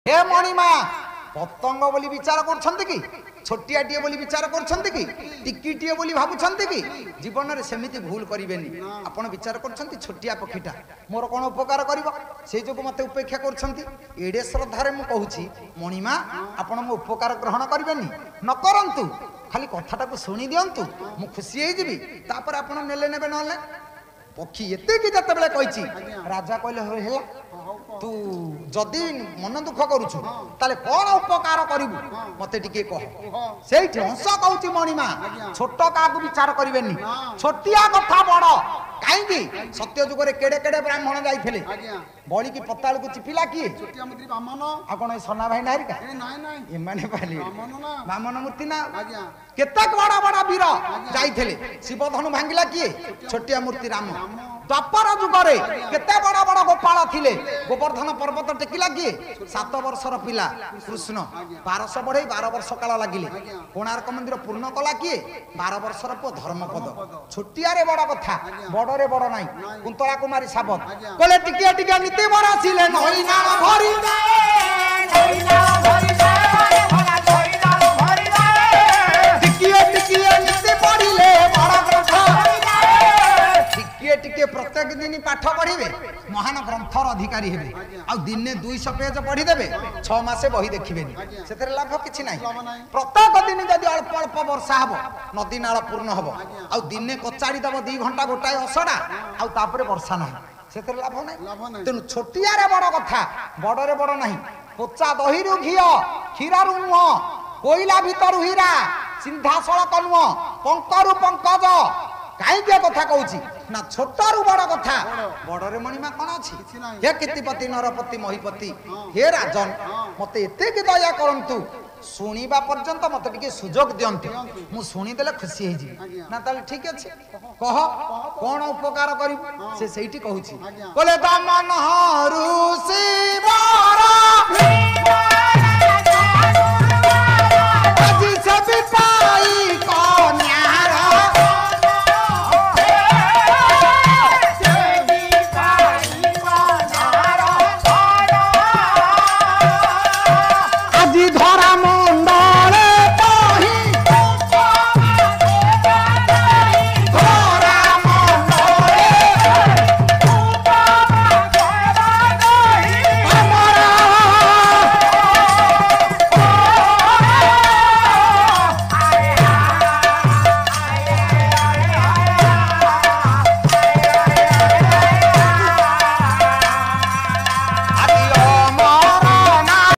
हे मणिमा पतंग बोली विचार करछन्ति कि छोटियाटिए बोली विचार करछन्ति कि टिकिटिए बोली भाबुछन्ति कि जीवन रे सेमिति भूल करिवेनी आपण विचार करछन्ति छोटिया पक्षीटा मोर कोन उपकार करिवो से जोग मते उपेक्षा करछन्ति एडे श्रद्धारे मु कहूछि मणिमा आपण मो उपकार ग्रहण करिवेनी न करंतु खाली कथाटा को सुनी दियंतु मु खुशी हे जिबी तापर आपण नेले नेबे नले पक्षी एते कि जते बेले कहिछि राजा कहले हेला तू जदि मन दुख करूछु ताले कोन उपकार करिवु मते टिके कह सेठी हंस कहूची मणिमा छोट कागु विचार करिवेनी छोटिया कथा बड़ काईकी सत्य जुग रे केडे केडे ब्राह्मण जाइथिले बळी की पताल को चिपिला की छोटिया मंत्री बामन आ कोन सोना भाई नारी का नाय नाय ए माने पाली बामन ना बामन मूर्ति ना आज्ञा केतक बड़ा बड़ा वीर जाइथिले शिव धनु भांगिला की छोटिया मूर्ति राम द्वापर जुग रे केते बड़ा बड़ा गोपाल थिले गोवर्धन पर्वत टेकिला की 7 वर्षर पिला कृष्ण 1200 बढ़े 12 वर्ष काल लागिले कोणार्क मंदिर पूर्ण कला की 12 वर्षर पो धर्मपद छोटिया रे बड़ा कथा बड़ रे बड़ नाही कुंतला कुमारी साबत कोले टिकिया टिकिया नीति बरासिले नई ना भरी दे नई ना भरी दे भला नई ना भरी दे टिकिया टिकिया नीति पढ़िले बड़ा ग्रंथ टिकिए टिकिए प्रत्येक दिन पाठ पढ़िबे महान ग्रंथर अधिकारी हेबे आ दिने 200 पेज पढ़ी देबे 6 मासे बही देखिबेनी सेतरे लाभ किछि नाही प्रत्येक दिन जदि अल्प अल्प वर्षा हबो नदी नाळ पूर्ण हबो आ दिने कचाड़ी दबो 2 घंटा गोटाए असडा आ तापरे वर्षा नाही सेतरे लाभ नाही तेनु छोटिया रे बड़ कथा बड़ रे बड़ नाही पोचा दहीरु घियो खीरारु नुह कोइला भितरु हीरा सिंहासळ कनुह पंकरु पंकज काई कथा कहूची ना छोटरू बड़ कथा बड़रे मणिमा कोन अछि हे कीर्तिपति नरपति महिपति हे राजन मते एते कि दया करंतु सुनिबा पर्यंत मते टिके सुजोग दियंतु मु सुनी देले खुशी हे जी ना ताले ठीक अछि कह कोन उपकार करिवु से सेठी कहूची बोले दामन हरु शिवरा